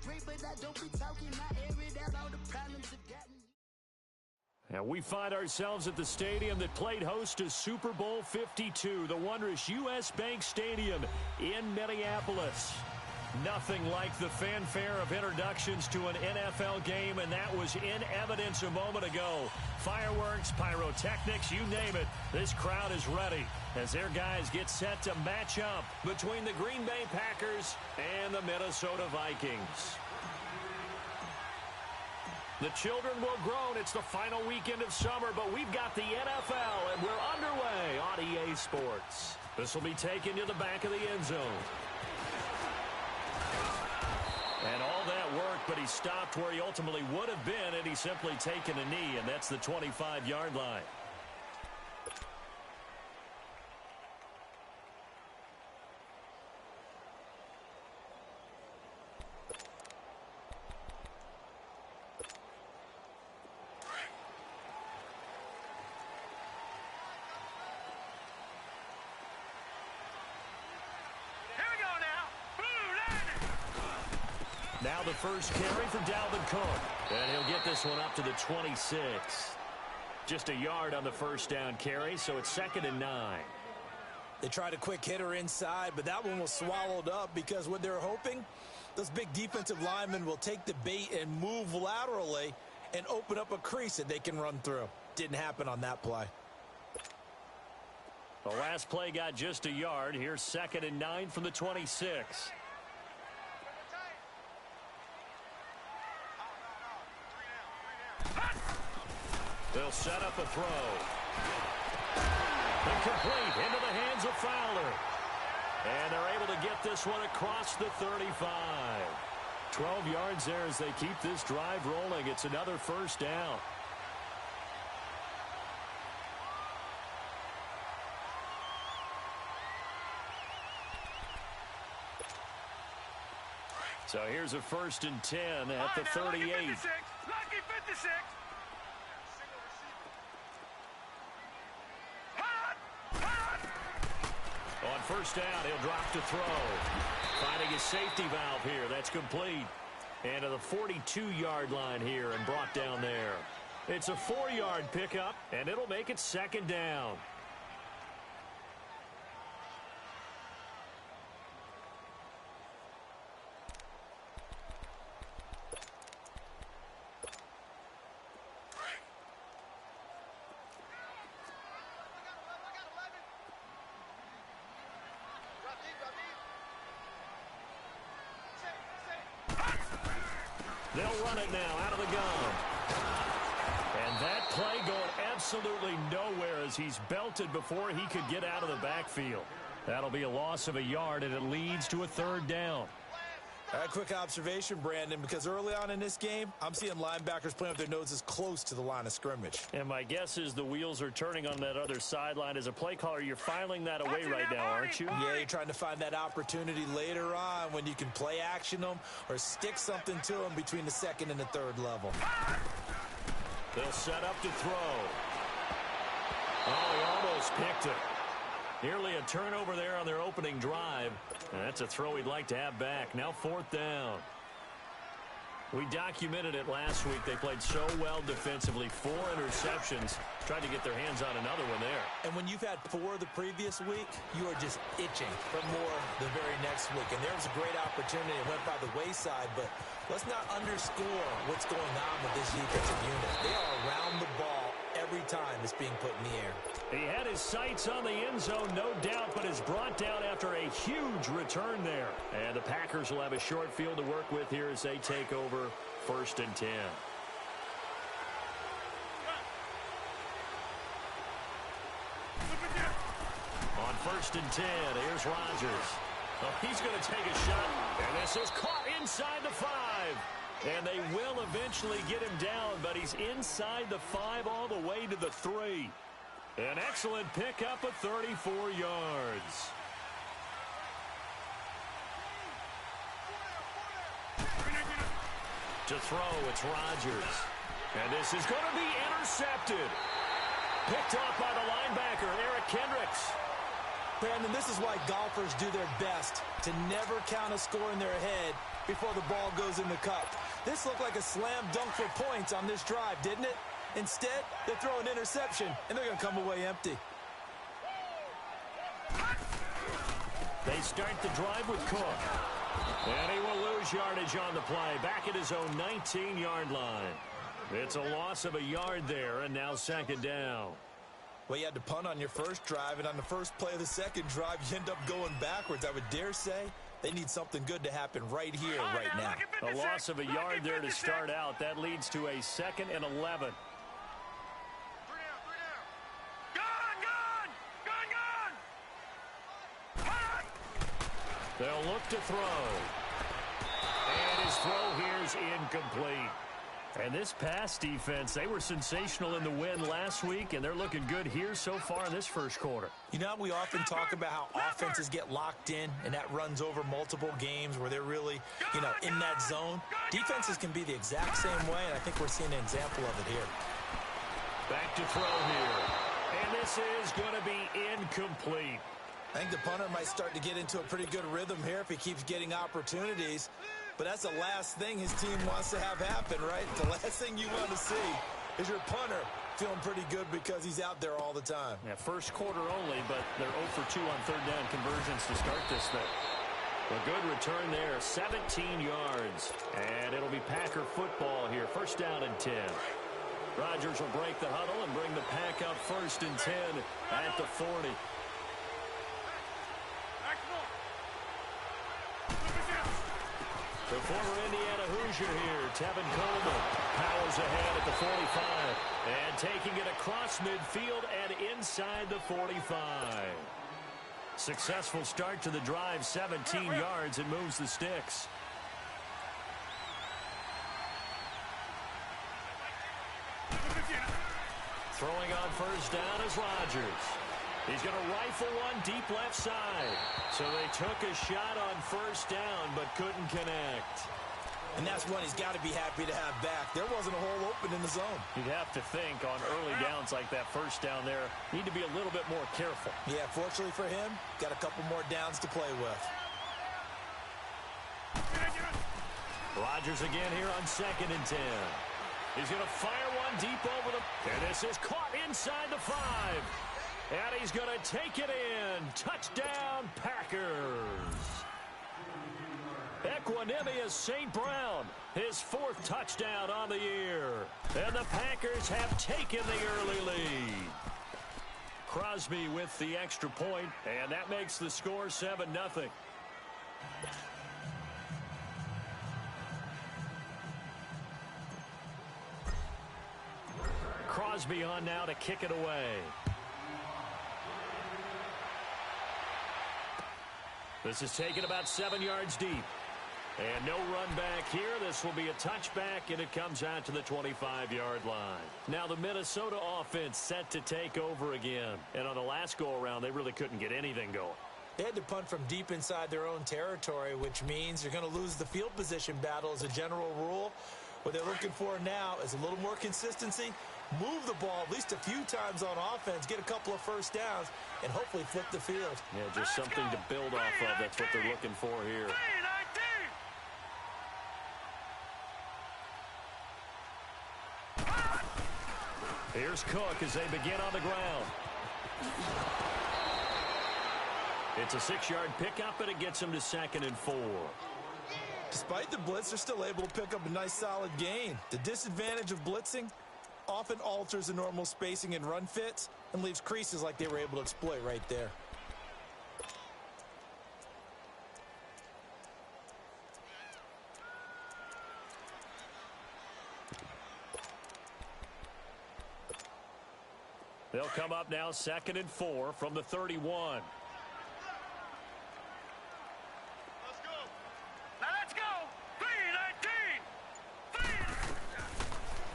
straight, but I don't be talking. I air it out, all the problems have gotten. And we find ourselves at the stadium that played host to Super Bowl 52, the wondrous U.S. Bank Stadium in Minneapolis. Nothing like the fanfare of introductions to an NFL game, and that was in evidence a moment ago. Fireworks, pyrotechnics, you name it, this crowd is ready as their guys get set to match up between the Green Bay Packers and the Minnesota Vikings. The children will groan. It's the final weekend of summer, but we've got the NFL, and we're underway on EA Sports. This will be taken to the back of the end zone. And all that work, but he stopped where he ultimately would have been had he simply taken a knee, and that's the 25-yard line. Now the first carry for Dalvin Cook. And he'll get this one up to the 26. Just a yard on the first down carry, so it's 2nd and 9. They tried a quick hitter inside, but that one was swallowed up because what they're hoping, those big defensive linemen will take the bait and move laterally and open up a crease that they can run through. Didn't happen on that play. The last play got just a yard. Here's 2nd and 9 from the 26. They'll set up a throw. Incomplete into the hands of Fowler. And they're able to get this one across the 35. 12 yards there as they keep this drive rolling. It's another first down. So here's a 1st and 10 at the 38. Lucky 56. On first down, he'll drop to throw. Finding his safety valve here. That's complete. And to the 42-yard line here and brought down there. It's a 4-yard pickup, and it'll make it 2nd down. They'll run it now out of the gun. And that play going absolutely nowhere as he's belted before he could get out of the backfield. That'll be a loss of a yard, and it leads to a 3rd down. A quick observation, Brandon, because early on in this game, I'm seeing linebackers playing with their noses close to the line of scrimmage. And my guess is the wheels are turning on that other sideline. As a play caller, you're filing that away right now, aren't you? Yeah, you're trying to find that opportunity later on when you can play action them or stick something to them between the 2nd and the 3rd level. They'll set up to throw. Oh, he almost picked it. Nearly a turnover there on their opening drive. And that's a throw he'd like to have back. Now 4th down. We documented it last week. They played so well defensively. 4 interceptions. Tried to get their hands on another one there. And when you've had 4 the previous week, you are just itching for more the very next week. And there was a great opportunity. It went by the wayside, but let's not underscore what's going on with this defensive unit. They are around the ball every time it's being put in the air. He had his sights on the end zone, no doubt, but is brought down after a huge return there. And the Packers will have a short field to work with here as they take over 1st and 10. On 1st and 10, here's Rodgers. Oh, he's going to take a shot, and this is caught inside the 5. And they will eventually get him down, but he's inside the 5 all the way to the 3. An excellent pickup of 34 yards. To throw, it's Rodgers. And this is going to be intercepted. Picked off by the linebacker, Eric Kendricks. Brandon, this is why golfers do their best to never count a score in their head before the ball goes in the cup. This looked like a slam dunk for points on this drive, didn't it? Instead, they throw an interception, and they're going to come away empty. They start the drive with Cook. And he will lose yardage on the play, back at his own 19-yard line. It's a loss of a yard there, and now second down. Well, you had to punt on your first drive, and on the first play of the second drive, you end up going backwards. I would dare say they need something good to happen right here, right now. A loss of a yard there to start out. That leads to a 2nd and 11. They'll look to throw. And his throw here is incomplete. And this pass defense, they were sensational in the win last week, and they're looking good here so far in this first quarter. You know, we often talk about how offenses get locked in, and that runs over multiple games where they're really, in that zone. Defenses can be the exact same way, and I think we're seeing an example of it here. Back to throw here. And this is going to be incomplete. I think the punter might start to get into a pretty good rhythm here if he keeps getting opportunities. But that's the last thing his team wants to have happen, right? The last thing you want to see is your punter feeling pretty good because he's out there all the time. Yeah, first quarter only, but they're 0 for 2 on third down conversions to start this thing. A good return there, 17 yards. And it'll be Packer football here. First down and 10. Rodgers will break the huddle and bring the Pack out 1st and 10 at the 40. The former Indiana Hoosier here, Tevin Coleman, powers ahead at the 45. And taking it across midfield and inside the 45. Successful start to the drive, 17 yards, and moves the sticks. Throwing on first down is Rodgers. He's going to rifle one deep left side. So they took a shot on first down, but couldn't connect. And that's one he's got to be happy to have back. There wasn't a hole open in the zone. You'd have to think on early downs like that first down there, need to be a little bit more careful. Yeah, fortunately for him, got a couple more downs to play with. Rodgers again here on 2nd and 10. He's going to fire one deep over the... And this is caught inside the 5. And he's going to take it in. Touchdown, Packers. Equanimous St. Brown, his 4th touchdown on the year. And the Packers have taken the early lead. Crosby with the extra point, and that makes the score 7-0. Crosby on now to kick it away. This is taken about 7 yards deep. And no run back here. This will be a touchback, and it comes out to the 25-yard line. Now the Minnesota offense set to take over again. And on the last go-around, they really couldn't get anything going. They had to punt from deep inside their own territory, which means you're going to lose the field position battle as a general rule. What they're looking for now is a little more consistency, move the ball at least a few times on offense, get a couple of first downs, and hopefully flip the field. Yeah, just something to build off of. That's what they're looking for here. Here's Cook as they begin on the ground. It's a 6-yard pickup, and it gets them to 2nd and 4. Despite the blitz, they're still able to pick up a nice solid gain. The disadvantage of blitzing often alters the normal spacing and run fits and leaves creases like they were able to exploit right there. They'll come up now 2nd and 4 from the 31.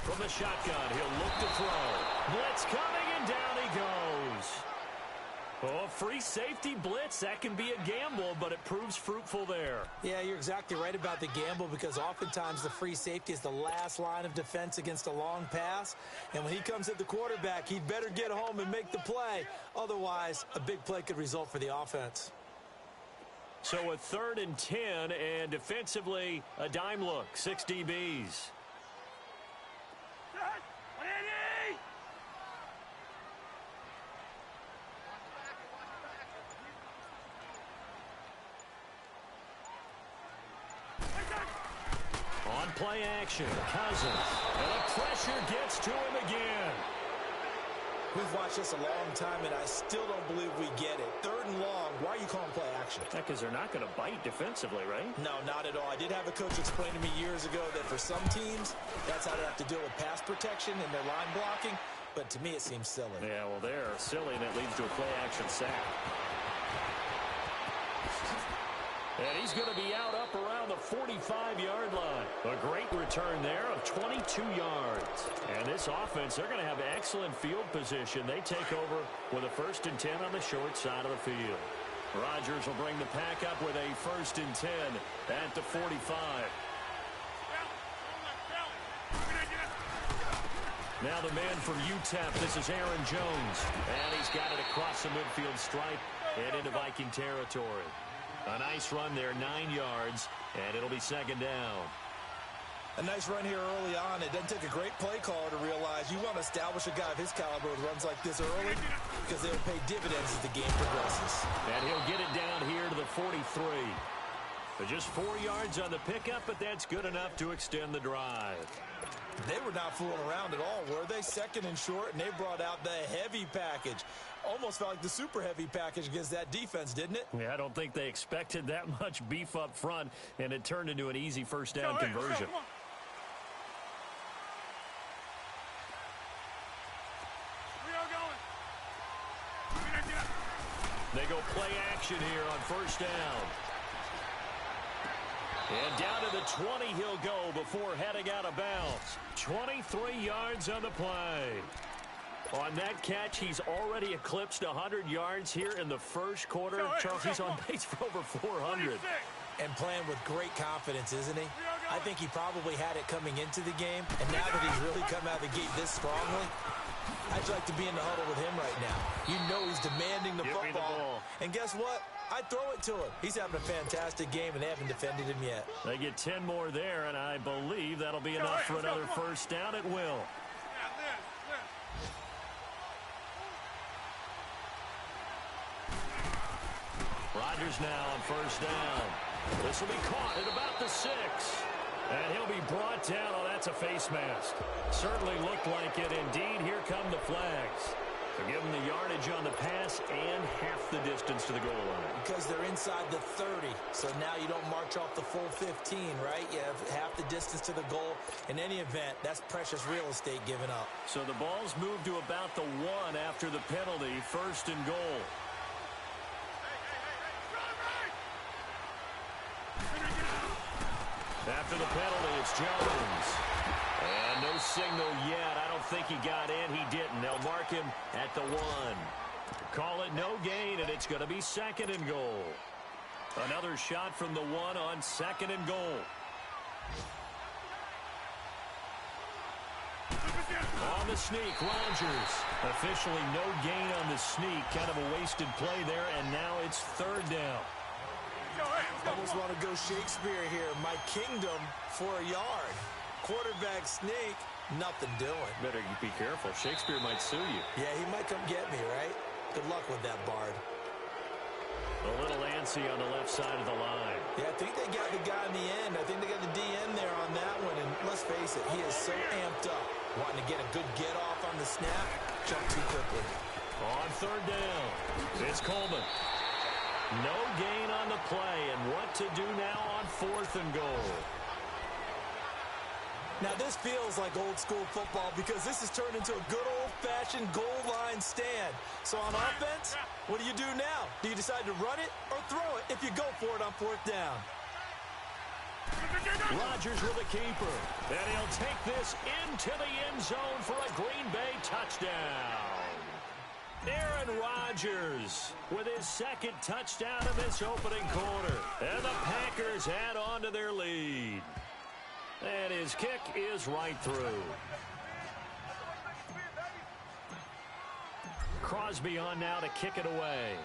From the shotgun, he'll look to throw. Blitz coming, and down he goes. Oh, free safety blitz, that can be a gamble, but it proves fruitful there. Yeah, you're exactly right about the gamble because oftentimes the free safety is the last line of defense against a long pass. And when he comes at the quarterback, he'd better get home and make the play. Otherwise, a big play could result for the offense. So a 3rd and 10, and defensively, a dime look, 6 DBs. On play action, Cousins, and the pressure gets to him again. We've watched this a long time, and I still don't believe we get it. 3rd and long, why are you calling play action? Because they're not going to bite defensively, right? No, not at all. I did have a coach explain to me years ago that for some teams, that's how they have to deal with pass protection and their line blocking. But to me, it seems silly. Yeah, well, they're silly, and it leads to a play action sack. And he's going to be out up around the 45-yard line. A great return there of 22 yards. And this offense, they're going to have excellent field position. They take over with a 1st and 10 on the short side of the field. Rodgers will bring the pack up with a 1st and 10 at the 45. Now the man from UTEP, this is Aaron Jones. And he's got it across the midfield stripe and into Viking territory. A nice run there, 9 yards, and it'll be 2nd down. A nice run here early on. It doesn't take a great play caller to realize you want to establish a guy of his caliber with runs like this early because they'll pay dividends as the game progresses. And he'll get it down here to the 43. But just 4 yards on the pickup, but that's good enough to extend the drive. They were not fooling around at all, were they? 2nd and short, and they brought out the heavy package. Almost felt like the super heavy package against that defense, didn't it? Yeah, I don't think they expected that much beef up front, and it turned into an easy 1st down conversion. They go play action here on 1st down. And down to the 20 he'll go before heading out of bounds. 23 yards on the play. On that catch, he's already eclipsed 100 yards here in the 1st quarter. Charles, he's on pace for over 400. And playing with great confidence, isn't he? I think he probably had it coming into the game, and now that he's really come out of the gate this strongly, I'd like to be in the huddle with him right now. You know he's demanding the football. And guess what? I'd throw it to him. He's having a fantastic game, and they haven't defended him yet. They get 10 more there, and I believe that'll be enough for another 1st down at will. Rodgers now on 1st down. This will be caught at about the 6. And he'll be brought down. Oh, that's a face mask. Certainly looked like it. Indeed, here come the flags. They'll give him the yardage on the pass and half the distance to the goal line. Because they're inside the 30. So now you don't march off the full 15, right? You have half the distance to the goal. In any event, that's precious real estate given up. So the ball's moved to about the 1 after the penalty. 1st and goal. After the penalty, it's Jones. And no signal yet. I don't think he got in. He didn't. They'll mark him at the 1. Call it no gain, and it's going to be 2nd and goal. Another shot from the 1 on 2nd and goal. On the sneak, Rodgers. Officially no gain on the sneak. Kind of a wasted play there, and now it's 3rd down. Almost want to go Shakespeare here. My kingdom for a yard. Quarterback sneak, nothing doing. Better be careful. Shakespeare might sue you. Yeah, he might come get me, right? Good luck with that, Bard. A little antsy on the left side of the line. Yeah, I think they got the guy in the end. I think they got the DN there on that one. And let's face it, he is so amped up. Wanting to get a good get off on the snap, jump too quickly. On 3rd down, it's Coleman. No gain on the play, and what to do now on 4th and goal. Now this feels like old school football because this has turned into a good old-fashioned goal line stand. So on offense, what do you do now? Do you decide to run it or throw it if you go for it on 4th down? Rodgers with a keeper, and he'll take this into the end zone for a Green Bay touchdown. Aaron Rodgers with his 2nd touchdown of this opening quarter. And the Packers add on to their lead. And his kick is right through. Crosby on now to kick it away.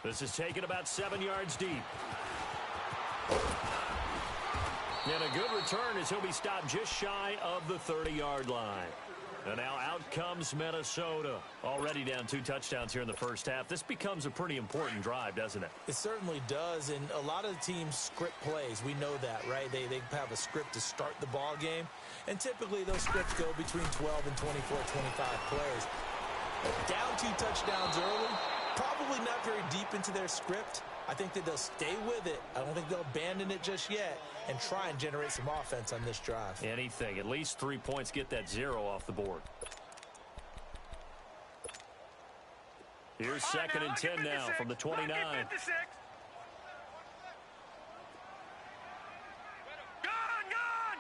This is taken about 7 yards deep. And a good return as he'll be stopped just shy of the 30-yard line. And now out comes Minnesota. Already down 2 touchdowns here in the first half. This becomes a pretty important drive, doesn't it? It certainly does, and a lot of the teams script plays. We know that, right? They have a script to start the ball game, and typically those scripts go between 12 and 24, 25 plays. Down 2 touchdowns early, probably not very deep into their script. I think that they'll stay with it. I don't think they'll abandon it just yet and try and generate some offense on this drive. Anything. At least 3 points, get that 0 off the board. Here's 2nd and 10 now from the 29. Gone, gone!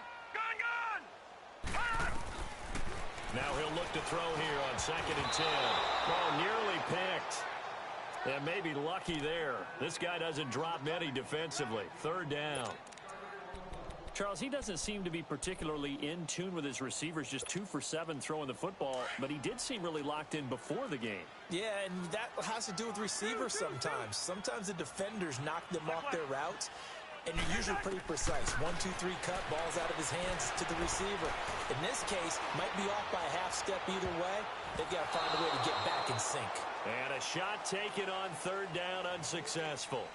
Now he'll look to throw here on 2nd and 10. Oh, nearly picked. And maybe lucky there. This guy doesn't drop many defensively. 3rd down. Charles, he doesn't seem to be particularly in tune with his receivers, just 2 for 7 throwing the football, but he did seem really locked in before the game. Yeah, and that has to do with receivers sometimes. Sometimes the defenders knock them off their routes, and you're usually pretty precise. 1, 2, 3 cut, balls out of his hands to the receiver. In this case, might be off by a half step either way. They've got to find a way to get back in sync. And a shot taken on 3rd down, unsuccessful.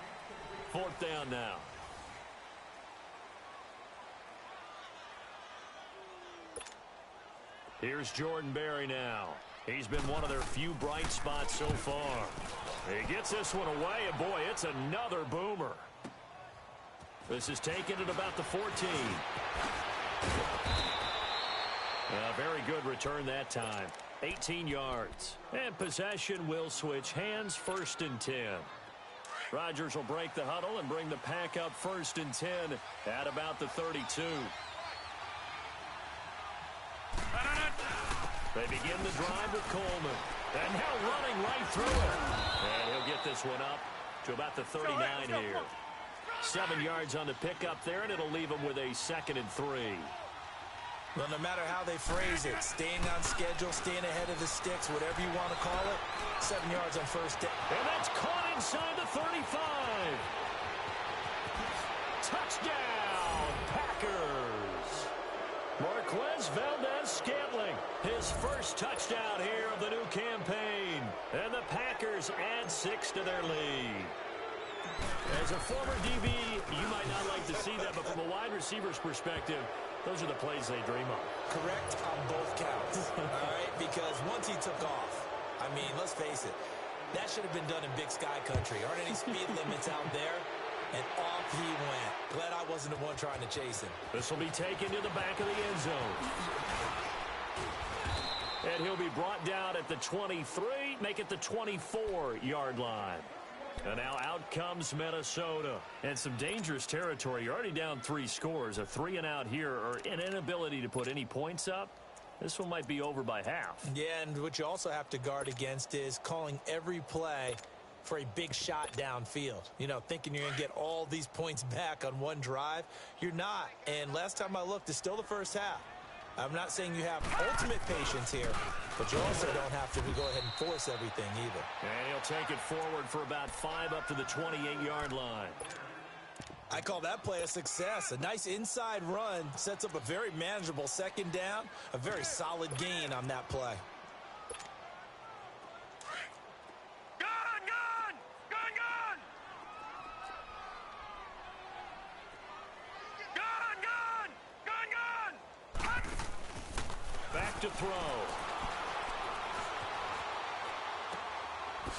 4th down now. Here's Jordan Berry now. He's been one of their few bright spots so far. He gets this one away, and boy, it's another boomer. This is taken at about the 14. A very good return that time. 18 yards. And possession will switch hands. 1st and 10. Rodgers will break the huddle and bring the pack up 1st and 10 at about the 32. They begin the drive with Coleman. And now running right through it. And he'll get this one up to about the 39 here. 7 yards on the pickup there, and it'll leave him with a 2nd and 3. Well, no matter how they phrase it, staying on schedule, staying ahead of the sticks, whatever you want to call it, 7 yards on 1st down. And that's caught inside the 35. Touchdown, Packers. Marquez Valdez-Scantling, his first touchdown here of the new campaign. And the Packers add 6 to their lead. As a former DB, you might not like to see that, but from a wide receiver's perspective, those are the plays they dream of. Correct on both counts, all right? Because once he took off, I mean, let's face it, that should have been done in Big Sky Country. Aren't any speed limits out there? And off he went. Glad I wasn't the one trying to chase him. This will be taken to the back of the end zone. And he'll be brought down at the 23, make it the 24-yard line. And now out comes Minnesota. And some dangerous territory. You're already down 3 scores. A 3-and-out here, or an inability to put any points up. This one might be over by half. Yeah, and what you also have to guard against is calling every play for a big shot downfield. You know, thinking you're going to get all these points back on one drive. You're not. And last time I looked, it's still the first half. I'm not saying you have ultimate patience here, but you also don't have to go ahead and force everything either. And he'll take it forward for about 5 up to the 28-yard line. I call that play a success. A nice inside run sets up a very manageable 2nd down, a very solid gain on that play. Back to throw.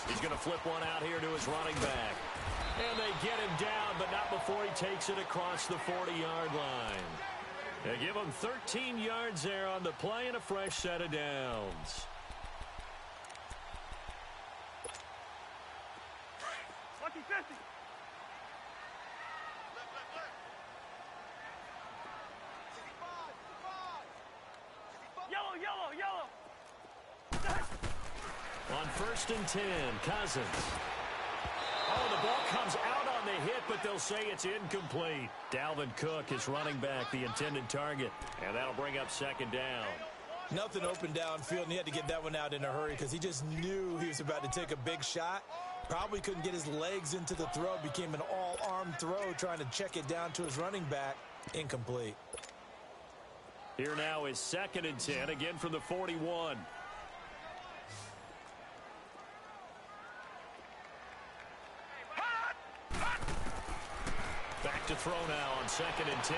He's going to flip one out here to his running back. And they get him down, but not before he takes it across the 40-yard line. They give him 13 yards there on the play and a fresh set of downs. Lucky 50. Yellow. On 1st and 10, Cousins. Oh, the ball comes out on the hit, but they'll say it's incomplete. Dalvin Cook is running back, the intended target, and that'll bring up 2nd down. Nothing open downfield, and he had to get that one out in a hurry because he just knew he was about to take a big shot. Probably couldn't get his legs into the throw. Became an all-arm throw trying to check it down to his running back. Incomplete. Here now is 2nd and 10, again from the 41. Back to throw now on 2nd and 10.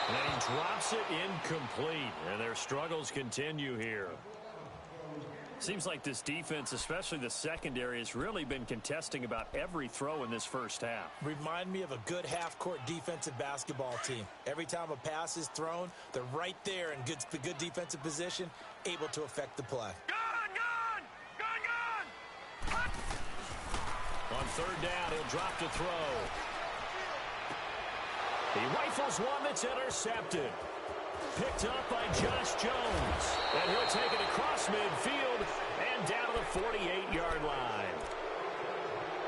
And he drops it incomplete. And their struggles continue here. Seems like this defense, especially the secondary, has really been contesting about every throw in this first half. Remind me of a good half-court defensive basketball team. Every time a pass is thrown, they're right there in good defensive position, able to affect the play. On 3rd down, he'll drop to throw. He rifles one that's intercepted. Picked up by Josh Jones. And he'll take it across midfield and down to the 48-yard line.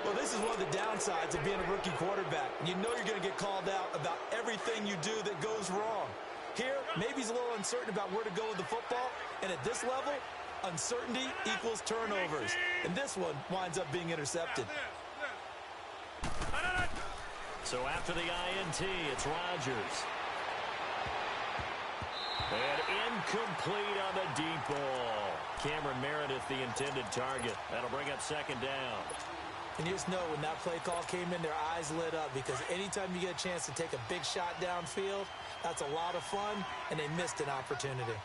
Well, this is one of the downsides of being a rookie quarterback. You know you're going to get called out about everything you do that goes wrong. Here, maybe he's a little uncertain about where to go with the football. And at this level, uncertainty equals turnovers. And this one winds up being intercepted. So after the INT, it's Rodgers. And incomplete on the deep ball. Cameron Meredith, the intended target. That'll bring up 2nd down. And you just know when that play call came in, their eyes lit up, because anytime you get a chance to take a big shot downfield, that's a lot of fun, and they missed an opportunity.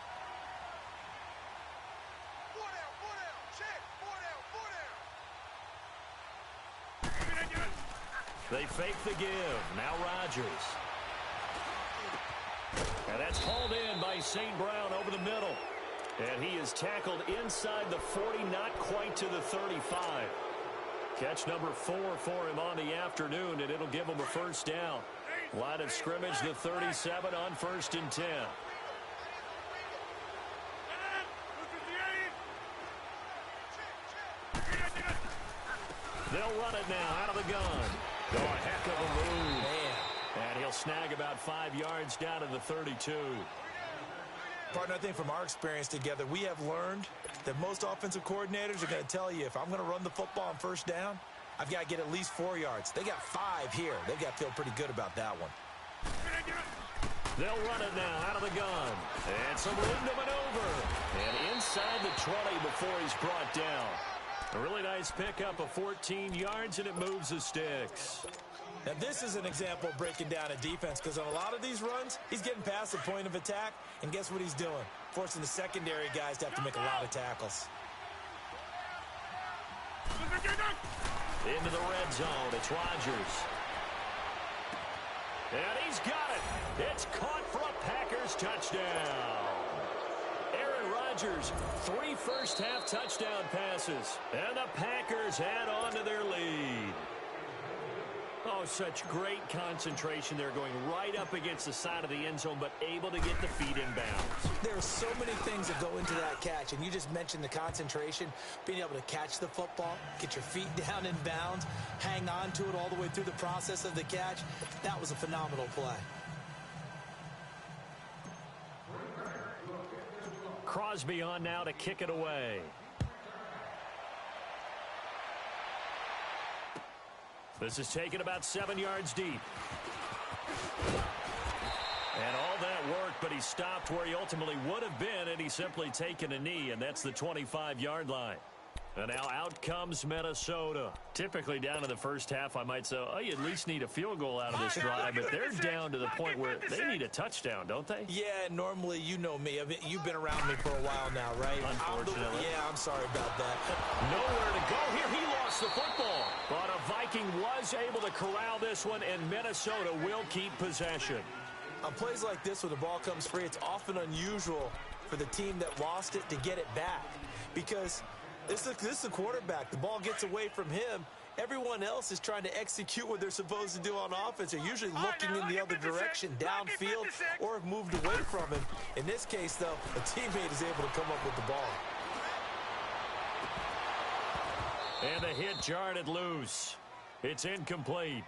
They fake the give. Now Rodgers. And that's hauled in by St. Brown over the middle. And he is tackled inside the 40, not quite to the 35. Catch number 4 for him on the afternoon, and it'll give him a 1st down. Line of scrimmage, the 37 on 1st and 10. They'll run it now out of the gun. Oh, a heck of a move. Man. And he'll snag about 5 yards down to the 32. Partner, I think from our experience together, we have learned that most offensive coordinators are going to tell you, if I'm going to run the football on 1st down, I've got to get at least 4 yards. They got 5 here. They've got to feel pretty good about that one. They'll run it now out of the gun. And some room to maneuver. And inside the 20 before he's brought down. A really nice pickup of 14 yards, and it moves the sticks. Now, this is an example of breaking down a defense, because on a lot of these runs, he's getting past the point of attack, and guess what he's doing? Forcing the secondary guys to have to make a lot of tackles. Into the red zone, it's Rodgers. And he's got it. It's caught for a Packers touchdown. Aaron Rodgers, 3 first-half touchdown passes, and the Packers add on to their lead. Oh, such great concentration there, going right up against the side of the end zone, but able to get the feet in bounds. There are so many things that go into that catch, and you just mentioned the concentration, being able to catch the football, get your feet down in bounds, hang on to it all the way through the process of the catch. That was a phenomenal play. Crosby on now to kick it away. This is taken about 7 yards deep. And all that work, but he stopped where he ultimately would have been, and he's simply taken a knee, and that's the 25-yard line. And now out comes Minnesota. Typically down in the first half, I might say, oh, you at least need a field goal out of this drive, but they're down to the point where they need a touchdown, don't they? Yeah, normally, you know me. You've been around me for a while now, right? Unfortunately. I'm sorry about that. Nowhere to go here. He lost the football. But a Viking was able to corral this one, and Minnesota will keep possession. On plays like this, when the ball comes free, it's often unusual for the team that lost it to get it back, because this is a quarterback. The ball gets away from him. Everyone else is trying to execute what they're supposed to do on offense. They're usually looking in the other direction, downfield, or have moved away from him. In this case, though, a teammate is able to come up with the ball. And the hit jarred it loose. It's incomplete.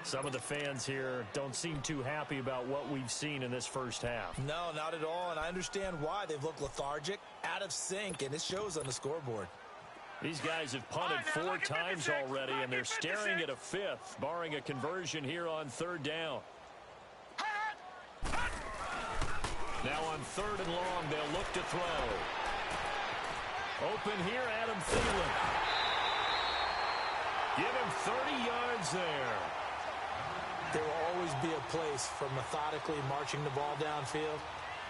Some of the fans here don't seem too happy about what we've seen in this first half. No, not at all, and I understand why. They've looked lethargic, out of sync, and it shows on the scoreboard. These guys have punted 4 times already, and they're staring at a 5th, barring a conversion here on 3rd down. Now on 3rd and long, they'll look to throw. Open here, Adam Thielen. Give him 30 yards there. There will always be a place for methodically marching the ball downfield.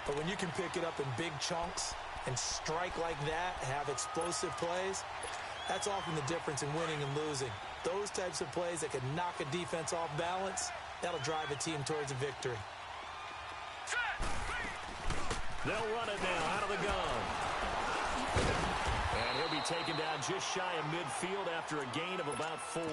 But when you can pick it up in big chunks and strike like that, have explosive plays, that's often the difference in winning and losing. Those types of plays that can knock a defense off balance, that'll drive a team towards a victory. They'll run it now out of the gun. And he'll be taken down just shy of midfield after a gain of about 4.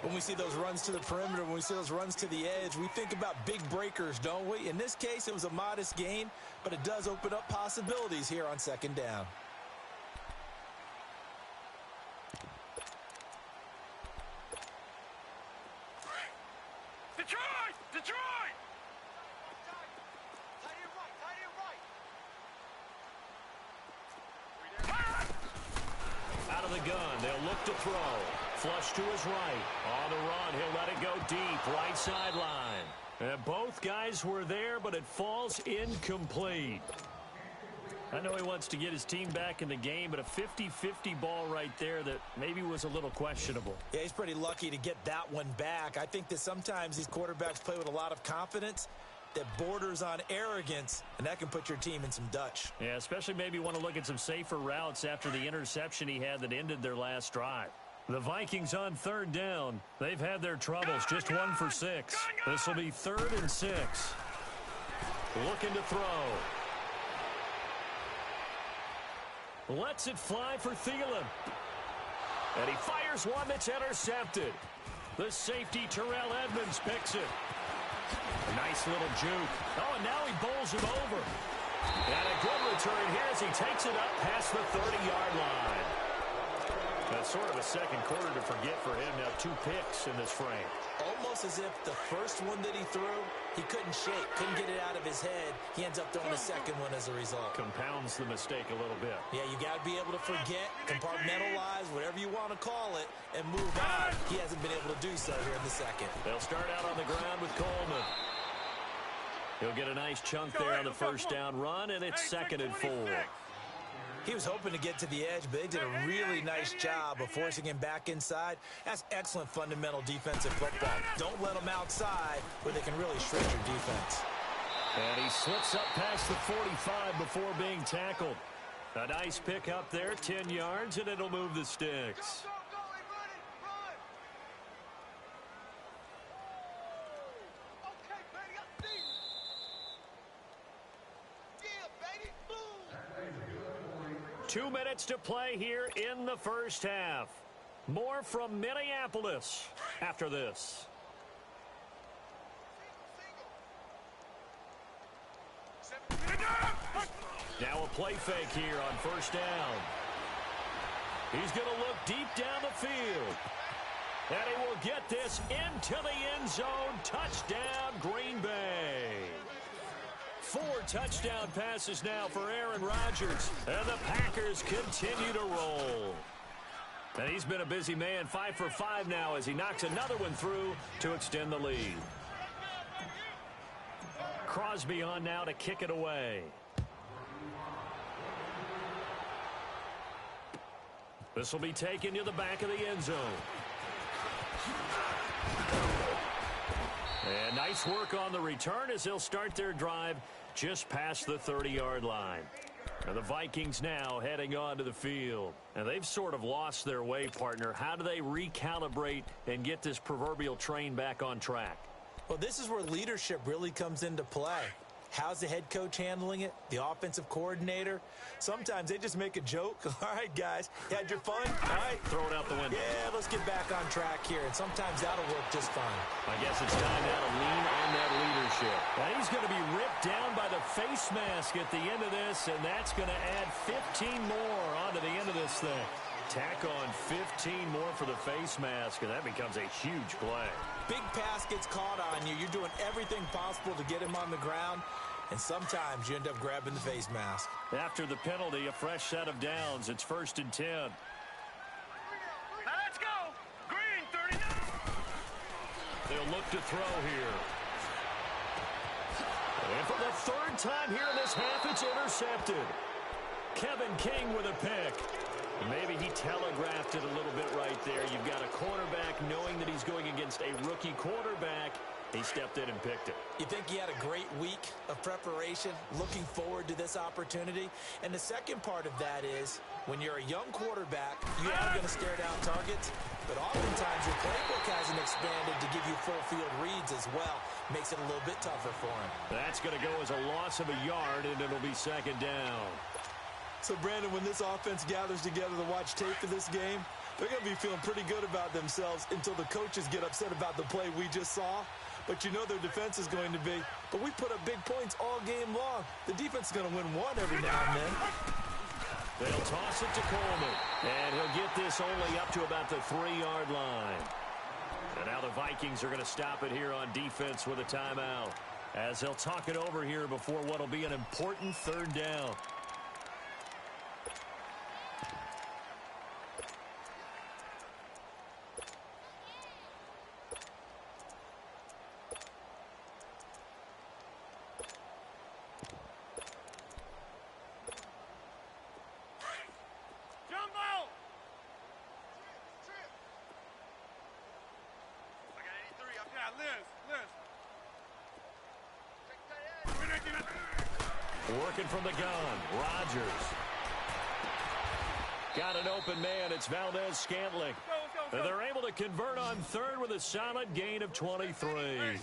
When we see those runs to the perimeter, when we see those runs to the edge, we think about big breakers, don't we? In this case, it was a modest gain, but it does open up possibilities here on 2nd down. Detroit! Detroit! Out of the gun, they'll look to throw. Flush to his right. On the run, he'll let it go deep. Right sideline. And both guys were there, but it falls incomplete. I know he wants to get his team back in the game, but a 50-50 ball right there that maybe was a little questionable. Yeah, he's pretty lucky to get that one back. I think that sometimes these quarterbacks play with a lot of confidence that borders on arrogance, and that can put your team in some Dutch. Yeah, especially maybe want to look at some safer routes after the interception he had that ended their last drive. The Vikings on 3rd down. They've had their troubles, just 1 for 6. This will be 3rd and 6. Looking to throw. Lets it fly for Thielen. And he fires one that's intercepted. The safety, Terrell Edmonds, picks it. A nice little juke. Oh, and now he bowls him over. And a good return here as he takes it up past the 30-yard line. That's sort of a second quarter to forget for him. Now 2 picks in this frame. Almost as if the first one that he threw, he couldn't shake, couldn't get it out of his head. He ends up throwing the second one as a result. Compounds the mistake a little bit. Yeah, you got to be able to forget, compartmentalize, whatever you want to call it, and move on. He hasn't been able to do so here in the second. They'll start out on the ground with Coleman. He'll get a nice chunk there on the first down run, and it's 2nd and 4. He was hoping to get to the edge, but they did a really nice job of forcing him back inside. That's excellent fundamental defensive football. Don't let them outside where they can really shred your defense. And he slips up past the 45 before being tackled. A nice pick up there, 10 yards, and it'll move the sticks. Okay, baby, I see you. Yeah, baby, boom. 2 minutes to play here in the first half. More from Minneapolis after this. Now a play fake here on first down. He's going to look deep down the field. And he will get this into the end zone. Touchdown, Green Bay. 4 touchdown passes now for Aaron Rodgers. And the Packers continue to roll. And he's been a busy man, 5 for 5 now as he knocks another one through to extend the lead. Crosby on now to kick it away. This will be taken to the back of the end zone. And nice work on the return as they'll start their drive just past the 30-yard line. And the Vikings now heading onto the field. And they've sort of lost their way, partner. How do they recalibrate and get this proverbial train back on track? Well, this is where leadership really comes into play. How's the head coach handling it? The offensive coordinator? Sometimes they just make a joke. All right, guys, you had your fun? All right. Throw it out the window. Yeah, let's get back on track here. And sometimes that'll work just fine. I guess it's time now to lean on that leadership. Now he's going to be ripped down by the face mask at the end of this, and that's going to add 15 more onto the end of this thing. Tack on 15 more for the face mask, and that becomes a huge play. Big pass gets caught on you. You're doing everything possible to get him on the ground. and sometimes you end up grabbing the face mask. After the penalty, a fresh set of downs. It's 1st and 10. Now let's go. Green, 39. They'll look to throw here. And for the 3rd time here in this half, it's intercepted. Kevin King with a pick. Maybe he telegraphed it a little bit right there. You've got a cornerback knowing that he's going against a rookie quarterback. He stepped in and picked it. You think he had a great week of preparation, looking forward to this opportunity? And the second part of that is, when you're a young quarterback, you are going to stare down targets, but oftentimes your playbook hasn't expanded to give you full field reads as well. Makes it a little bit tougher for him. That's going to go as a loss of a yard, and it'll be 2nd down. So, Brandon, when this offense gathers together to watch tape for this game, they're going to be feeling pretty good about themselves until the coaches get upset about the play we just saw. But you know their defense is going to be, but we put up big points all game long. The defense is going to win one every now and then. They'll toss it to Coleman, and he'll get this only up to about the 3-yard line. And now the Vikings are going to stop it here on defense with a timeout, as they'll talk it over here before what will be an important 3rd down. Working from the gun, Rodgers. Got an open man, it's Valdez-Scantling. They're able to convert on 3rd with a solid gain of 23.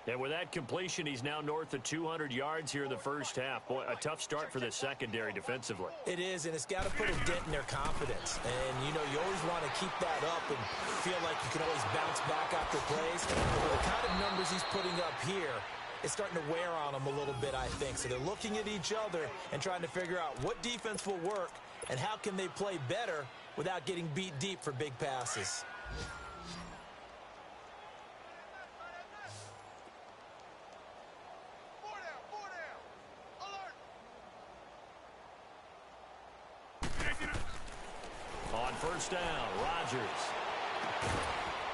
And with that completion, he's now north of 200 yards here in the 1st half. Boy, a tough start for the secondary defensively. It is, and it's got to put a dent in their confidence. And, you know, you always want to keep that up and feel like you can always bounce back after plays. But with the kind of numbers he's putting up here, it's starting to wear on them a little bit, I think. So they're looking at each other and trying to figure out what defense will work and how can they play better without getting beat deep for big passes. On 1st down, Rodgers.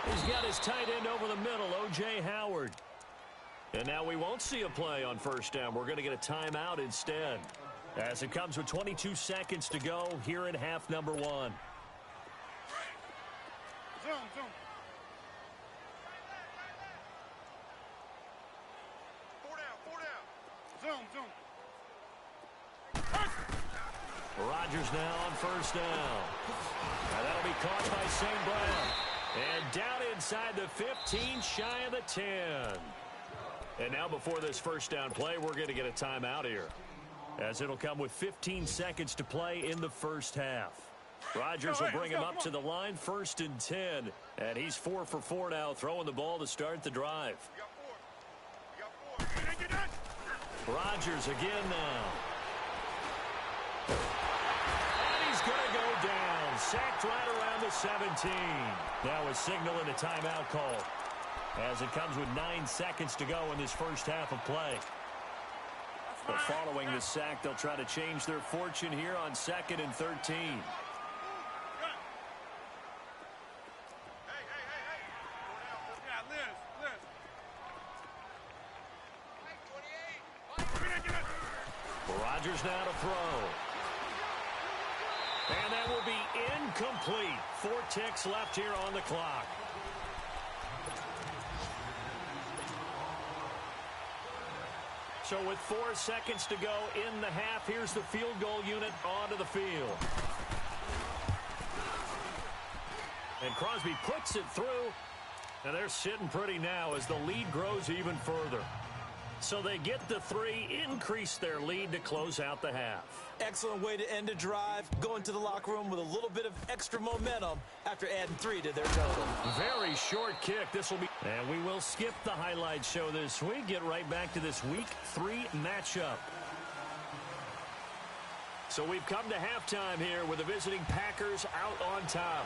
He's got his tight end over the middle, O.J. Howard. And now we won't see a play on 1st down. We're going to get a timeout instead, as it comes with 22 seconds to go here in half number 1. Zoom. Four down. Zoom. Rodgers now on 1st down. Now that'll be caught by St. Brown. And down inside the 15, shy of the 10. And now before this 1st down play, we're going to get a timeout here, as it'll come with 15 seconds to play in the 1st half. Rodgers will bring him up to the line, 1st and 10. And he's 4 for 4 now, throwing the ball to start the drive. Rodgers again now. And he's going to go down. Sacked right around the 17. Now a signal and a timeout call, as it comes with 9 seconds to go in this 1st half of play. But following the sack, they'll try to change their fortune here on 2nd and 13. Rodgers now to throw. And that will be incomplete. 4 ticks left here on the clock. So with 4 seconds to go in the half, here's the field goal unit onto the field. And Crosby puts it through. And they're sitting pretty now as the lead grows even further. So they get the 3, increase their lead to close out the half. Excellent way to end a drive, going to the locker room with a little bit of extra momentum after adding 3 to their total. Very short kick. This will be... And we will skip the highlight show this week. Get right back to this Week 3 matchup. So we've come to halftime here with the visiting Packers out on top.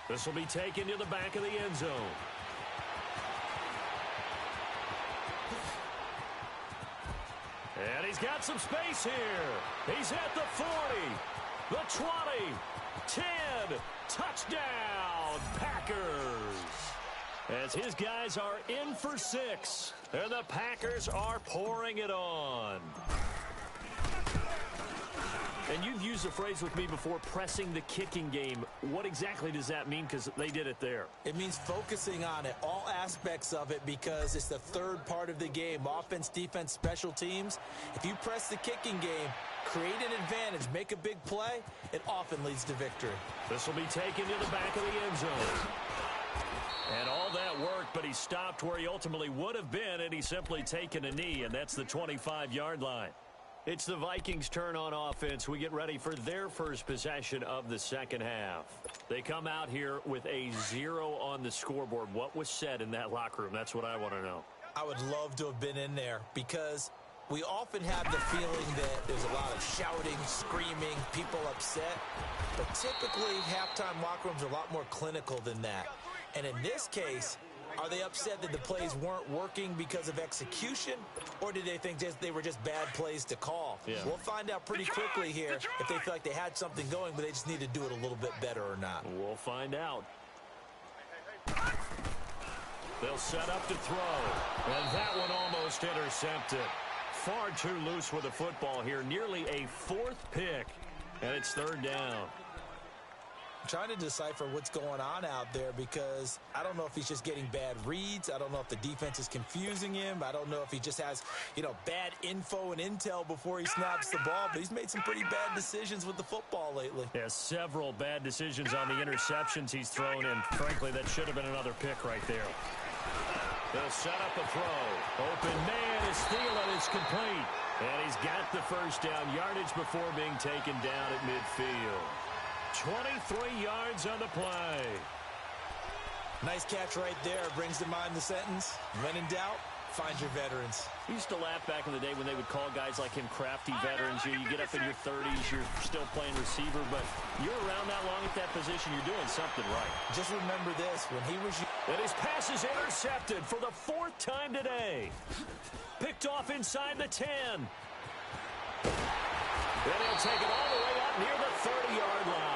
This will be taken to the back of the end zone. And he's got some space here. He's at the 40, the 20, 10, touchdown, Packers. As his guys are in for 6, and the Packers are pouring it on. And you've used the phrase with me before, pressing the kicking game. What exactly does that mean? Because they did it there. It means focusing on it, all aspects of it, because it's the third part of the game. Offense, defense, special teams. If you press the kicking game, create an advantage, make a big play, it often leads to victory. This will be taken to the back of the end zone. And all that worked, but he stopped where he ultimately would have been, and he's simply taken a knee, and that's the 25-yard line. It's the Vikings' turn on offense. We get ready for their first possession of the second half. They come out here with a 0 on the scoreboard. What was said in that locker room? That's what I want to know. I would love to have been in there because we often have the feeling that there's a lot of shouting, screaming, people upset. But typically, halftime locker rooms are a lot more clinical than that. And in this case, are they upset that the plays weren't working because of execution, or did they think they were just bad plays to call? Yeah. We'll find out pretty quickly here if they feel like they had something going, but they just need to do it a little bit better or not. We'll find out. They'll set up to throw, and that one almost intercepted. Far too loose with the football here, nearly a 4th pick, and it's 3rd down. Trying to decipher what's going on out there because I don't know if he's just getting bad reads. I don't know if the defense is confusing him. I don't know if he just has, bad info and intel before he snaps the ball. But he's made some pretty bad decisions with the football lately. Yeah, several bad decisions on the interceptions he's thrown in. Frankly, that should have been another pick right there. They'll set up a throw. Open man is Thielen. It's complete. And he's got the first down yardage before being taken down at midfield. 23 yards on the play. Nice catch right there. Brings to mind the sentence, when in doubt, find your veterans. We used to laugh back in the day when they would call guys like him crafty veterans. You get up in your 30s, you're still playing receiver, but you're around that long at that position, you're doing something right. Just remember this, when he was... And his pass is intercepted for the 4th time today. Picked off inside the 10. Then he'll take it all the way up near the 30-yard line.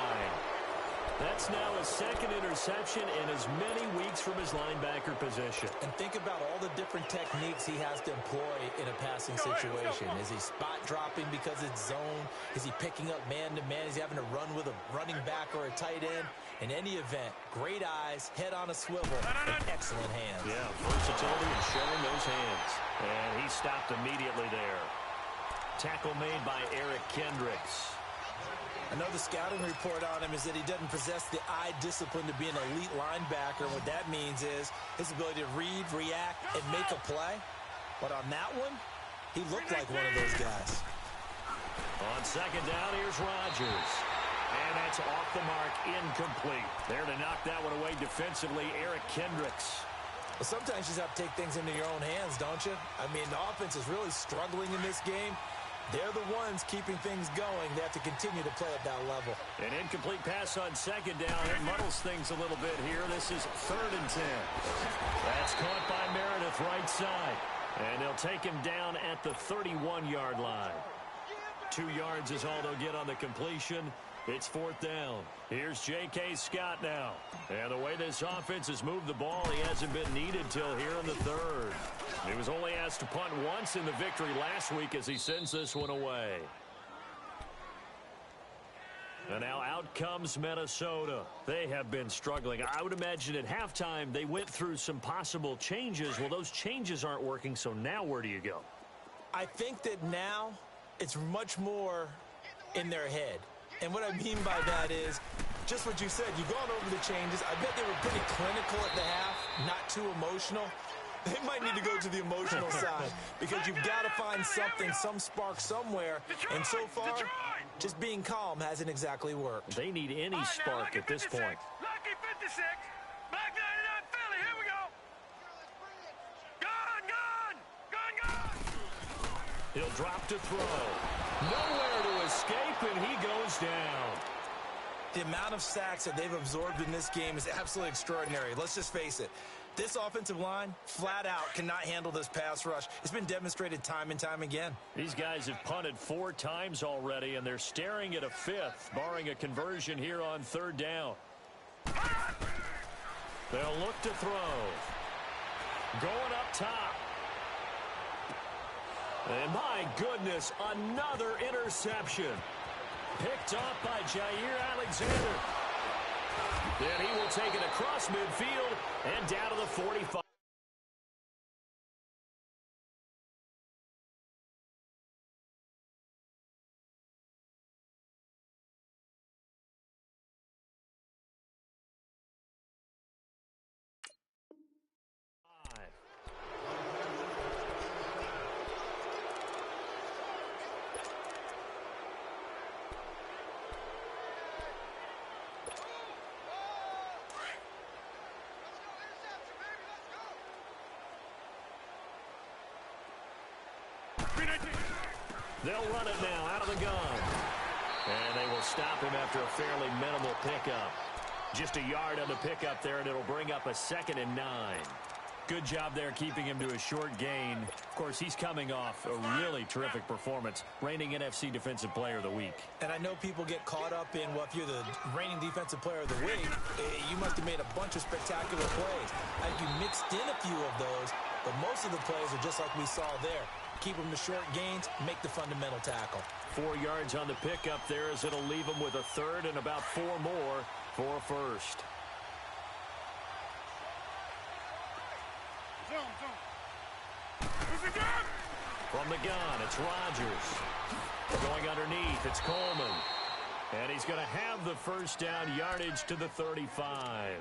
That's now his 2nd interception in as many weeks from his linebacker position. And think about all the different techniques he has to employ in a passing situation. Is he spot dropping because it's zone? Is he picking up man-to-man? Is he having to run with a running back or a tight end? In any event, great eyes, head on a swivel, and excellent hands. Yeah, versatility and showing those hands. And he stopped immediately there. Tackle made by Eric Kendricks. I know the scouting report on him is that he doesn't possess the eye discipline to be an elite linebacker. And what that means is his ability to read, react, and make a play. But on that one, he looked like one of those guys. On second down, here's Rodgers. And that's off the mark, incomplete. There to knock that one away defensively, Eric Kendricks. Well, sometimes you just have to take things into your own hands, don't you? I mean, the offense is really struggling in this game. They're the ones keeping things going. They have to continue to play at that level. An incomplete pass on second down. It muddles things a little bit here. This is 3rd and 10. That's caught by Meredith right side. And they'll take him down at the 31-yard line. 2 yards is all they'll get on the completion. It's 4th down. Here's J.K. Scott now. And the way this offense has moved the ball, he hasn't been needed till here in the 3rd. He was only asked to punt once in the victory last week as he sends this one away. And now out comes Minnesota. They have been struggling. I would imagine at halftime they went through some possible changes. Well, those changes aren't working, so now where do you go? I think that now it's much more in their head. And what I mean by that is just what you said. You've gone over the changes. I bet they were pretty clinical at the half, not too emotional. They might need to go to the emotional side because you've got to find something, some spark somewhere. And so far, just being calm hasn't exactly worked. They need any spark at this point. Lucky 56. Black 99 Philly. Here we go. Gone. He'll drop to throw. Nowhere to escape, and he goes down. The amount of sacks that they've absorbed in this game is absolutely extraordinary. Let's just face it. This offensive line, flat out, cannot handle this pass rush. It's been demonstrated time and time again. These guys have punted 4 times already, and they're staring at a 5th, barring a conversion here on 3rd down. They'll look to throw. Going up top. And my goodness, another interception. Picked off by Jair Alexander. Then he will take it across midfield and down to the 45. They'll run it now out of the gun. And they will stop him after a fairly minimal pickup. Just a yard on the pickup there, and it'll bring up a 2nd and 9. Good job there keeping him to a short gain. Of course, he's coming off a really terrific performance, reigning NFC Defensive Player of the Week. And I know people get caught up in, well, if you're the reigning Defensive Player of the Week, you must have made a bunch of spectacular plays. I think you mixed in a few of those, but most of the plays are just like we saw there. Keep them to short gains, make the fundamental tackle. 4 yards on the pickup there as it'll leave him with a 3rd and about 4 more for a 1st. From the gun, it's Rodgers. Going underneath, it's Coleman. And he's going to have the 1st down, yardage to the 35.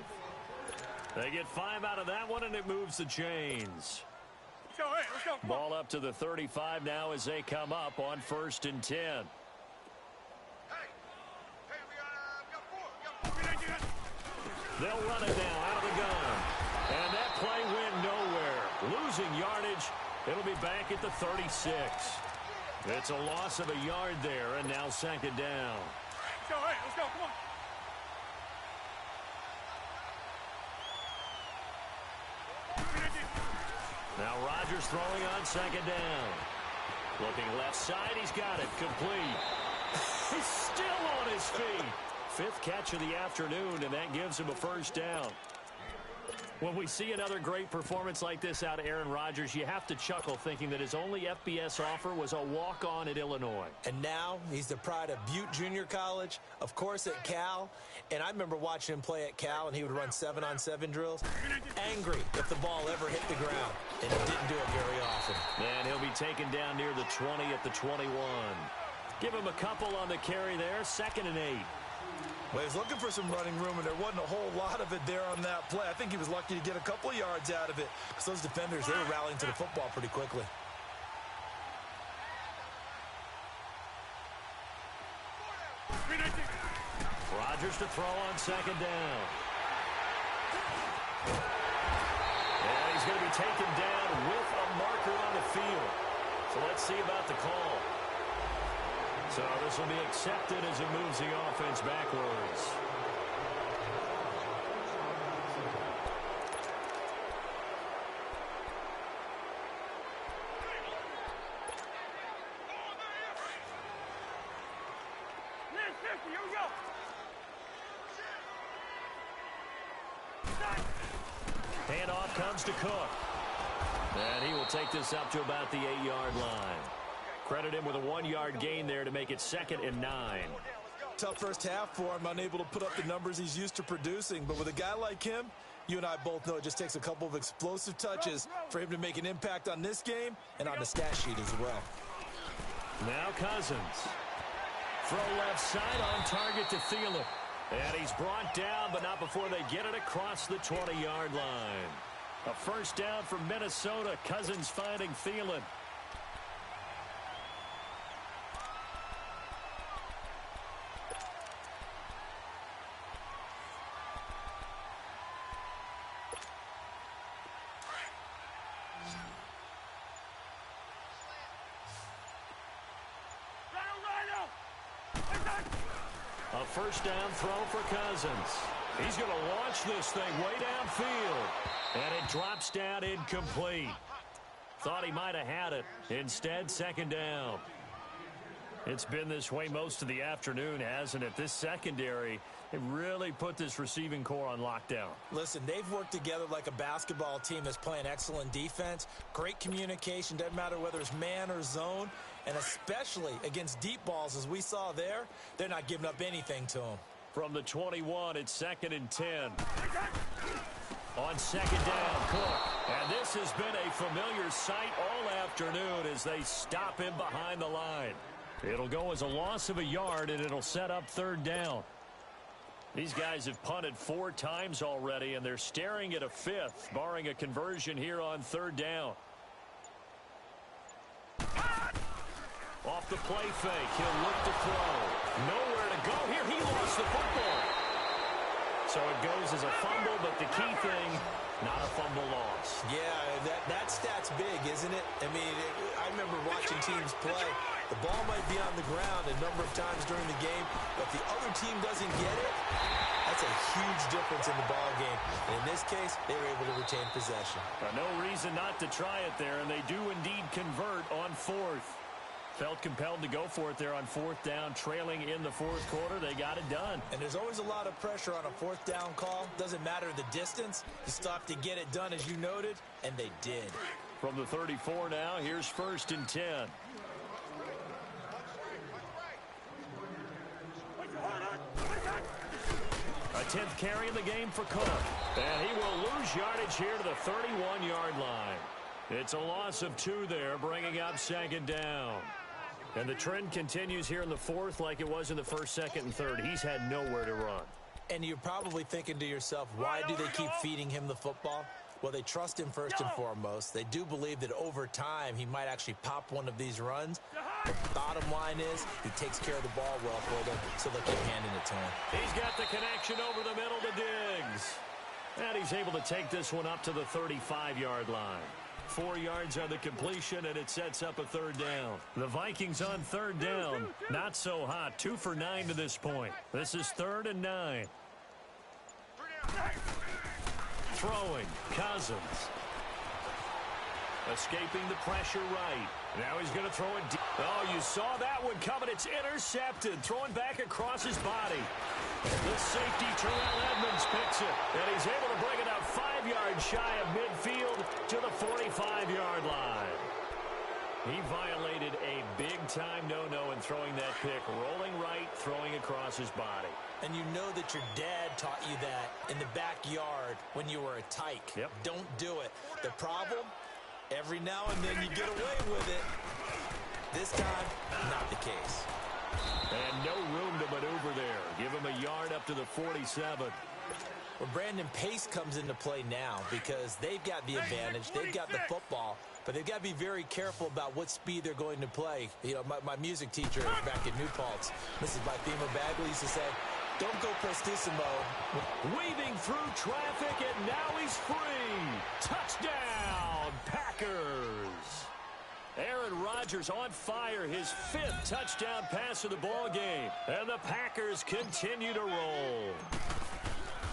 They get 5 out of that one, and it moves the chains. Let's go. Ball up to the 35 now as they come up on 1st and 10. They'll run it now out of the gun. And that play went nowhere. Losing yardage. It'll be back at the 36. It's a loss of a yard there, and now 2nd down. Let's go. Come on. Now Rodgers throwing on 2nd down. Looking left side, he's got it. Complete. He's still on his feet. 5th catch of the afternoon, and that gives him a 1st down. When we see another great performance like this out of Aaron Rodgers, you have to chuckle thinking that his only FBS offer was a walk-on at Illinois. And now he's the pride of Butte Junior College, of course at Cal. And I remember watching him play at Cal, and he would run 7-on-7 drills. Angry if the ball ever hit the ground, and he didn't do it very often. And he'll be taken down near the 20 at the 21. Give him a couple on the carry there, 2nd and 8. Well, he was looking for some running room, and there wasn't a whole lot of it there on that play. I think he was lucky to get a couple yards out of it, because those defenders, they were rallying to the football pretty quickly. Rodgers to throw on 2nd down. And he's going to be taken down with a marker on the field. So let's see about the call. So this will be accepted as it moves the offense backwards. Here we go. Handoff comes to Cook. And he will take this up to about the 8-yard line. Credit him with a 1-yard gain there to make it 2nd and 9. Tough first half for him, unable to put up the numbers he's used to producing. But with a guy like him, you and I both know it just takes a couple of explosive touches for him to make an impact on this game and on the stat sheet as well. Now Cousins. Throw left side on target to Thielen. And he's brought down, but not before they get it across the 20-yard line. A 1st down for Minnesota. Cousins finding Thielen. A 1st down throw for Cousins. He's going to launch this thing way downfield. And it drops down incomplete. Thought he might have had it. Instead, second down. It's been this way most of the afternoon, hasn't it? This secondary, it really put this receiving core on lockdown. Listen, they've worked together like a basketball team that's playing excellent defense. Great communication, doesn't matter whether it's man or zone. And especially against deep balls, as we saw there, they're not giving up anything to them. From the 21, it's 2nd and 10. On second down, Cook. And this has been a familiar sight all afternoon as they stop him behind the line. It'll go as a loss of a yard, and it'll set up third down. These guys have punted 4 times already, and they're staring at a 5th, barring a conversion here on third down. Off the play fake, he'll look to throw. Nowhere to go here. He lost the football. So it goes as a fumble, but the key thing, not a fumble loss. Yeah, that stat's big, isn't it? I mean, I remember watching teams play. The ball might be on the ground a number of times during the game, but if the other team doesn't get it, that's a huge difference in the ball game. And in this case, they were able to retain possession. No reason not to try it there, and they do indeed convert on 4th. Felt compelled to go for it there on 4th down, trailing in the 4th quarter. They got it done. And there's always a lot of pressure on a 4th down call. Doesn't matter the distance. You still have to get it done, as you noted, and they did. From the 34 now, here's 1st and 10. A 10th carry in the game for Cook. And he will lose yardage here to the 31-yard line. It's a loss of 2 there, bringing up second down. And the trend continues here in the 4th like it was in the 1st, 2nd, and 3rd. He's had nowhere to run. And you're probably thinking to yourself, why do they keep feeding him the football? Well, they trust him first and foremost. They do believe that over time he might actually pop one of these runs. The bottom line is he takes care of the ball well for them, so they'll keep handing it to him. He's got the connection over the middle to Diggs. And he's able to take this one up to the 35-yard line. 4 yards on the completion, and it sets up a third down. The Vikings on third down, not so hot. 2 for 9 to this point. This is 3rd and 9. Throwing, Cousins. Escaping the pressure right. Now he's going to throw it deep. Oh, you saw that one coming. It's intercepted. Throwing back across his body. The safety, Terrell Edmonds, picks it. And he's able to bring it out 5 yards shy of midfield to the 45-yard line. He violated a big-time no-no in throwing that pick. Rolling right, throwing across his body. And you know that your dad taught you that in the backyard when you were a tyke. Yep. Don't do it. The problem, every now and then you get away with it. This time, not the case. And no room to maneuver there. Give him a yard up to the 47. Well, Brandon, pace comes into play now because they've got the advantage. They've got the football, but they've got to be very careful about what speed they're going to play. You know, my music teacher back in New Paltz, Mrs. Bythema Bagley, used to say, don't go prestissimo. Weaving through traffic, and now he's free. Touchdown, Packers. Aaron Rodgers on fire, his 5th touchdown pass of the ball game. And the Packers continue to roll.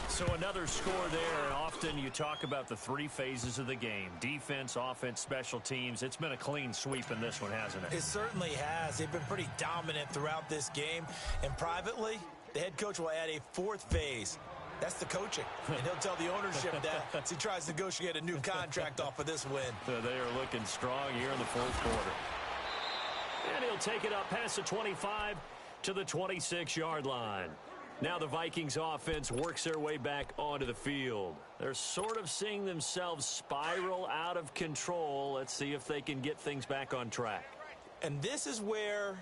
So another score there. Often you talk about the 3 phases of the game. Defense, offense, special teams. It's been a clean sweep in this one, hasn't it? It certainly has. They've been pretty dominant throughout this game. And privately, the head coach will add a 4th phase. That's the coaching. And he'll tell the ownership that as he tries to negotiate a new contract off of this win. So they are looking strong here in the 4th quarter. And he'll take it up past the 25 to the 26-yard line. Now the Vikings offense works their way back onto the field. They're sort of seeing themselves spiral out of control. Let's see if they can get things back on track. And this is where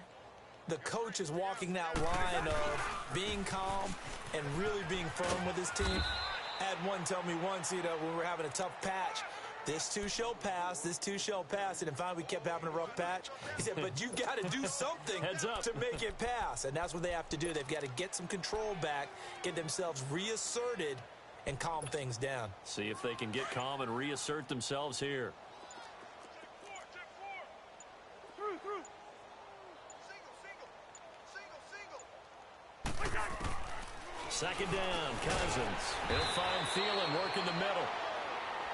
the coach is walking that line of being calm and really being firm with his team. I had one tell me once, you know, when we were having a tough patch, this too shall pass, this too shall pass. And then finally we kept having a rough patch. He said, but you got to do something to make it pass. And that's what they have to do. They've got to get some control back, get themselves reasserted, and calm things down. See if they can get calm and reassert themselves here. Second down, Cousins. He'll find Thielen working the middle.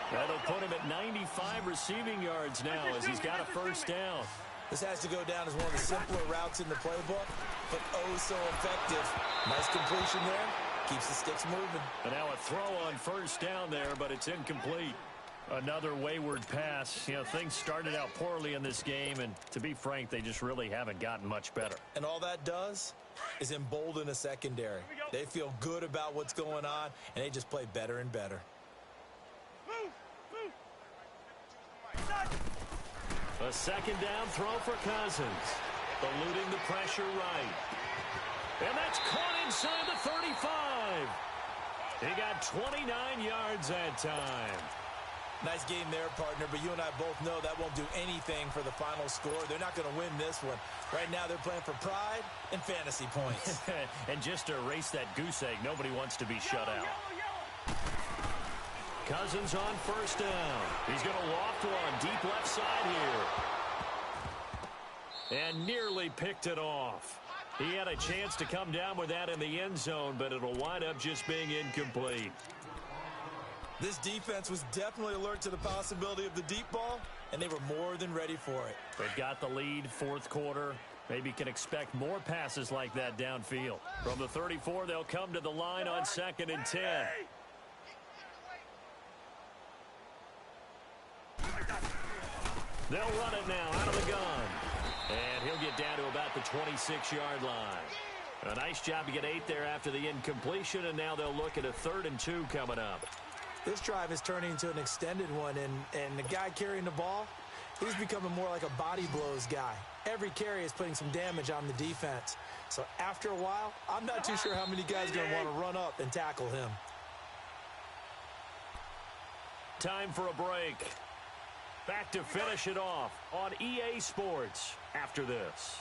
That'll put him at 95 receiving yards now as he's got a first down. This has to go down as one of the simpler routes in the playbook, but oh so effective. Nice completion there. Keeps the sticks moving. And now a throw on first down there, but it's incomplete. Another wayward pass. You know, things started out poorly in this game, and to be frank, they just really haven't gotten much better. And all that does is embolden a secondary. They feel good about what's going on, and they just play better and better. A second down throw for Cousins. Eluding the pressure right. And that's caught inside the 35. He got 29 yards that time. Nice game there, partner, but you and I both know that won't do anything for the final score. They're not going to win this one. Right now they're playing for pride and fantasy points. And just to erase that goose egg, nobody wants to be shut out. Cousins on first down. He's going to loft one deep left side here. And nearly picked it off. He had a chance to come down with that in the end zone, but it'll wind up just being incomplete. This defense was definitely alert to the possibility of the deep ball, and they were more than ready for it. They've got the lead, fourth quarter. Maybe can expect more passes like that downfield. From the 34, they'll come to the line on 2nd and 10. They'll run it now out of the gun. And he'll get down to about the 26-yard line. A nice job to get 8 there after the incompletion, and now they'll look at a 3rd and 2 coming up. This drive is turning into an extended one, and the guy carrying the ball, he's becoming more like a body blows guy. Every carry is putting some damage on the defense. So after a while, I'm not too sure how many guys are going to want to run up and tackle him. Time for a break. Back to finish it off on EA Sports after this.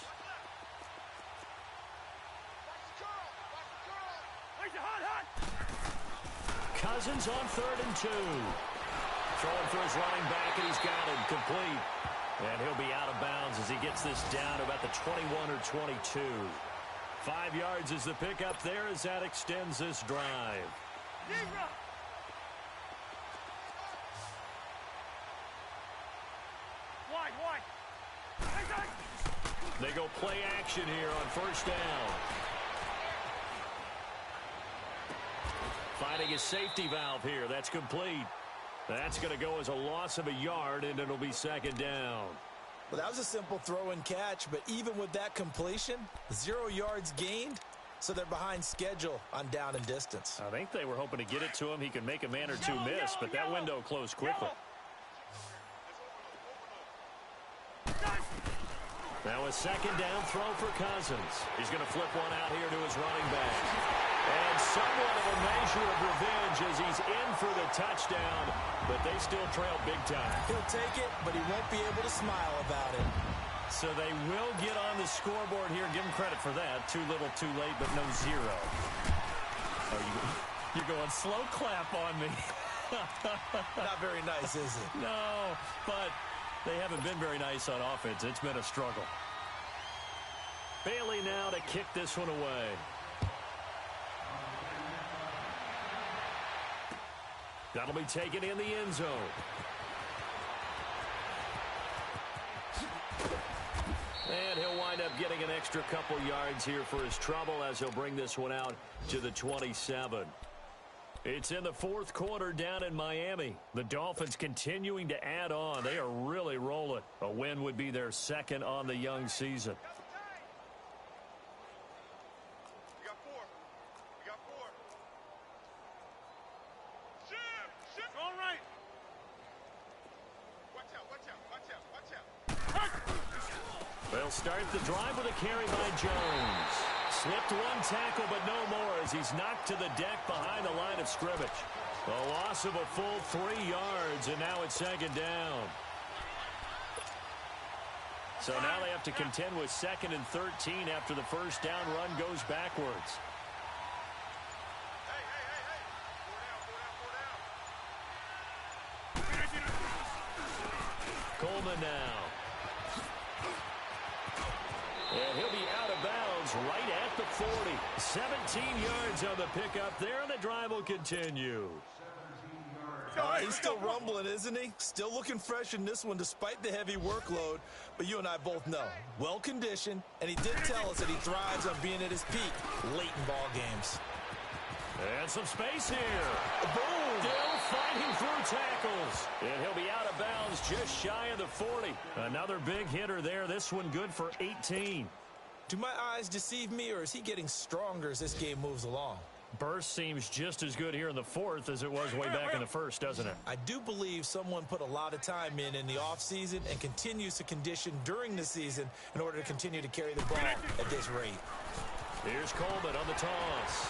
Cousins on 3rd and 2. Throwing for his running back, and he's got him complete. And he'll be out of bounds as he gets this down to about the 21 or 22. 5 yards is the pickup there as that extends this drive. They go play action here on first down. Finding a safety valve here. That's complete. That's going to go as a loss of a yard, and it'll be 2nd down. Well, that was a simple throw and catch, but even with that completion, 0 yards gained, so they're behind schedule on down and distance. I think they were hoping to get it to him. He could make a man or two miss, but that window closed quickly. Now a 2nd down throw for Cousins. He's going to flip one out here to his running back. And somewhat of a measure of revenge as he's in for the touchdown, but they still trail big time. He'll take it, but he won't be able to smile about it. So they will get on the scoreboard here. Give him credit for that. Too little, too late, but no 0. Oh, you're going slow clap on me. Not very nice, is it? No, but they haven't been very nice on offense. It's been a struggle. Bailey now to kick this one away. That'll be taken in the end zone. And he'll wind up getting an extra couple yards here for his trouble as he'll bring this one out to the 27. It's in the 4th quarter down in Miami. The Dolphins continuing to add on. They are really rolling. A win would be their 2nd on the young season. They'll start the drive with a carry by Jones. Slipped one tackle, but no more as he's knocked to the deck behind the line of scrimmage. A loss of a full 3 yards, and now it's 2nd down. So now they have to contend with 2nd and 13 after the first down run goes backwards. Coleman now. And he'll be out of bounds right at the 40. 17 yards on the pickup there, and the drive will continue. He's still rumbling, isn't he? Still looking fresh in this one despite the heavy workload. But you and I both know, well-conditioned, and he did tell us that he thrives on being at his peak late in ball games. And some space here. Boom! Still fighting through tackles. And he'll be out of bounds just shy of the 40. Another big hitter there. This one good for 18. Do my eyes deceive me, or is he getting stronger as this game moves along? Burst seems just as good here in the fourth as it was way back in the first, doesn't it? I do believe someone put a lot of time in the offseason and continues to condition during the season in order to continue to carry the ball at this rate. Here's Coleman on the toss.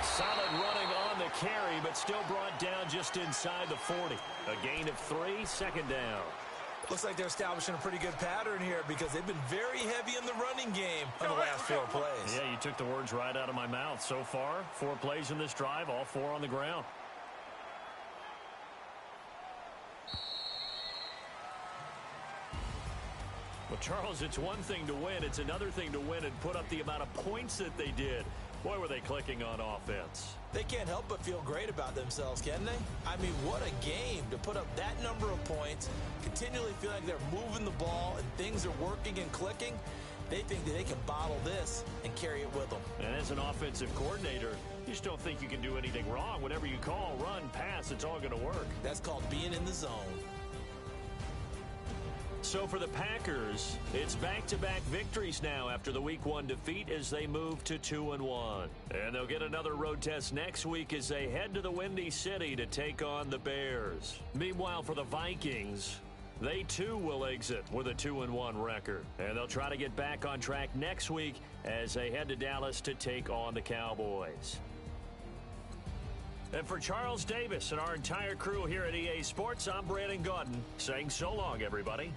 Solid running on the carry, but still brought down just inside the 40. A gain of 3, second down. Looks like they're establishing a pretty good pattern here because they've been very heavy in the running game on the last 4 plays. Yeah, you took the words right out of my mouth. So far, 4 plays in this drive, all 4 on the ground. Well, Charles, it's one thing to win. It's another thing to win and put up the amount of points that they did. Boy, were they clicking on offense. They can't help but feel great about themselves, can they? I mean, what a game to put up that number of points, continually feel like they're moving the ball and things are working and clicking. They think that they can bottle this and carry it with them. And as an offensive coordinator, you just don't think you can do anything wrong. Whatever you call, run, pass, it's all going to work. That's called being in the zone. So for the Packers, it's back-to-back victories now after the Week 1 defeat as they move to 2-1. And they'll get another road test next week as they head to the Windy City to take on the Bears. Meanwhile, for the Vikings, they too will exit with a 2-1 record. And they'll try to get back on track next week as they head to Dallas to take on the Cowboys. And for Charles Davis and our entire crew here at EA Sports, I'm Brandon Gaudin saying so long, everybody.